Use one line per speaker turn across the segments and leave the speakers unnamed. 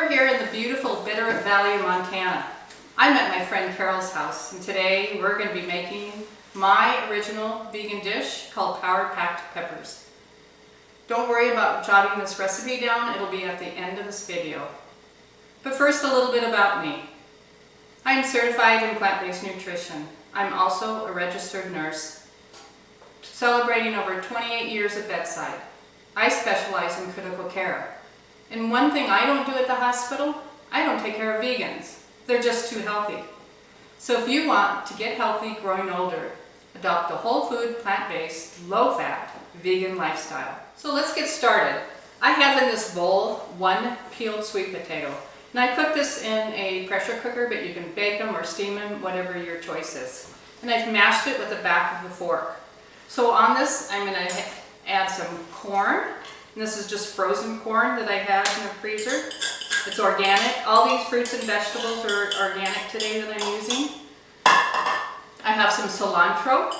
We're here in the beautiful Bitterroot Valley of Montana. I'm at my friend Carol's house, and today we're going to be making my original vegan dish called Power Packed Peppers. Don't worry about jotting this recipe down, it'll be at the end of this video. But first, a little bit about me. I am certified in plant-based nutrition. I'm also a registered nurse, celebrating over 28 years at bedside. I specialize in critical care. And one thing I don't do at the hospital, I don't take care of vegans. They're just too healthy. So if you want to get healthy growing older, adopt a whole food, plant-based, low-fat, vegan lifestyle. So let's get started. I have in this bowl 1 peeled sweet potato. And I cook this in a pressure cooker, but you can bake them or steam them, whatever your choice is. And I've mashed it with the back of the fork. So on this, I'm going to add some corn. And this is just frozen corn that I have in the freezer. It's organic. All these fruits and vegetables are organic today that I'm using. I have some cilantro.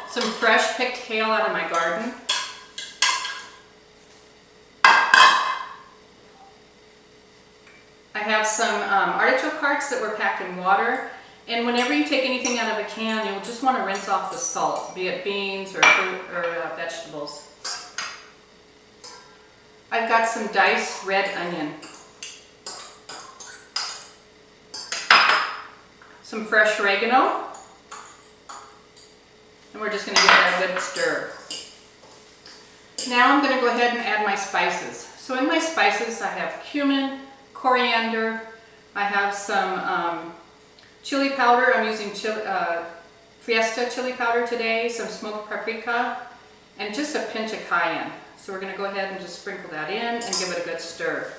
Some fresh picked kale out of my garden. I have some artichoke hearts that were packed in water. And whenever you take anything out of a can, you'll just want to rinse off the salt, be it beans or fruit or vegetables. I've got some diced red onion. Some fresh oregano. And we're just going to give that a good stir. Now I'm going to go ahead and add my spices. So in my spices I have cumin, coriander, I have some chili powder. I'm using fiesta chili powder today, some smoked paprika, and just a pinch of cayenne. So we're going to go ahead and just sprinkle that in and give it a good stir.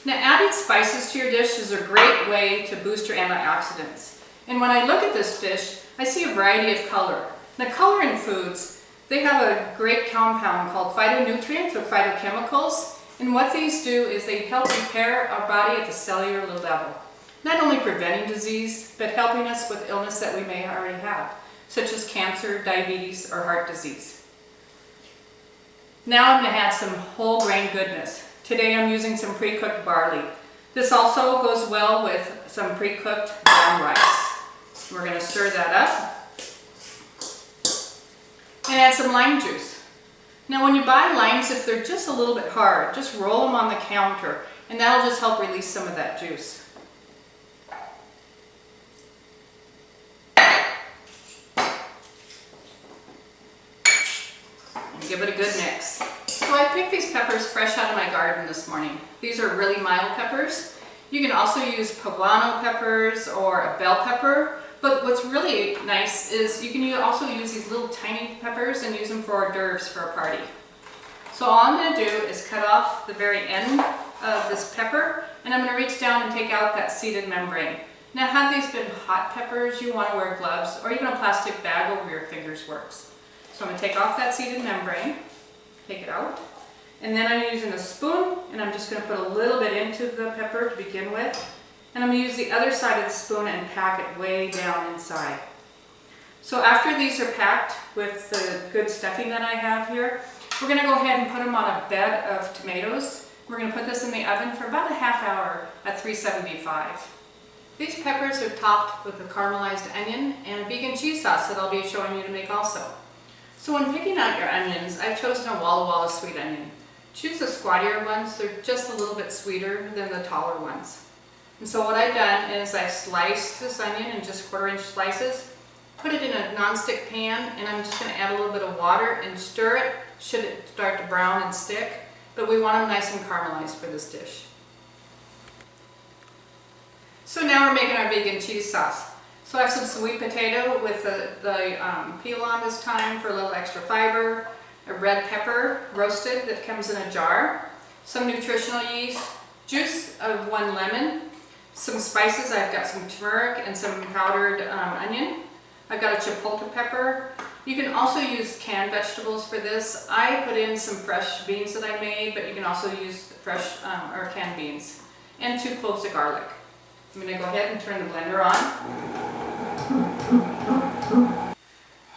Now adding spices to your dish is a great way to boost your antioxidants. And when I look at this dish, I see a variety of color. Now color in foods, they have a great compound called phytonutrients or phytochemicals. And what these do is they help repair our body at the cellular level. Not only preventing disease, but helping us with illness that we may already have, such as cancer, diabetes, or heart disease. Now I'm going to add some whole grain goodness. Today I'm using some pre-cooked barley. This also goes well with some pre-cooked brown rice. We're going to stir that up. And add some lime juice. Now when you buy limes, if they're just a little bit hard, just roll them on the counter, and that'll just help release some of that juice. Give it a good mix. So I picked these peppers fresh out of my garden this morning. These are really mild peppers. You can also use poblano peppers or a bell pepper, but what's really nice is you can also use these little tiny peppers and use them for hors d'oeuvres for a party. So all I'm going to do is cut off the very end of this pepper, and I'm going to reach down and take out that seeded membrane. Now had these been hot peppers, you want to wear gloves or even a plastic bag over your fingers works. So I'm going to take off that seeded membrane, take it out, and then I'm using a spoon, and I'm just going to put a little bit into the pepper to begin with, and I'm going to use the other side of the spoon and pack it way down inside. So after these are packed with the good stuffing that I have here, we're going to go ahead and put them on a bed of tomatoes. We're going to put this in the oven for about a half hour at 375. These peppers are topped with a caramelized onion and vegan cheese sauce that I'll be showing you to make also. So when picking out your onions, I've chosen a Walla Walla sweet onion. Choose the squattier ones, they're just a little bit sweeter than the taller ones. And so what I've done is I've sliced this onion in just 1/4 inch slices, put it in a non-stick pan, and I'm just going to add a little bit of water and stir it should it start to brown and stick, but we want them nice and caramelized for this dish. So now we're making our vegan cheese sauce. So I have some sweet potato with the peel on this time for a little extra fiber, a red pepper roasted that comes in a jar, some nutritional yeast, juice of 1 lemon, some spices. I've got some turmeric and some powdered onion. I've got a chipotle pepper. You can also use canned vegetables for this. I put in some fresh beans that I made, but you can also use fresh or canned beans, and 2 cloves of garlic. I'm going to go ahead and turn the blender on.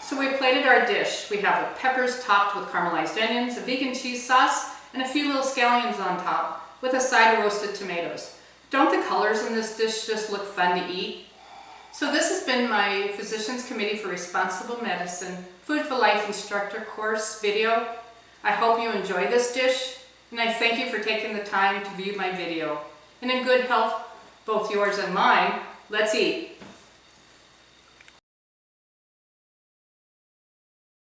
So we plated our dish. dish. We have peppers topped with caramelized onions, a vegan cheese sauce, and a few little scallions on top with a side of roasted tomatoes. Don't the colors in this dish just look fun to eat? So this has been my Physicians Committee for Responsible Medicine Food for Life instructor course video. I hope you enjoy this dish, and I thank you for taking the time to view my video. And in good health, both yours and mine, let's eat.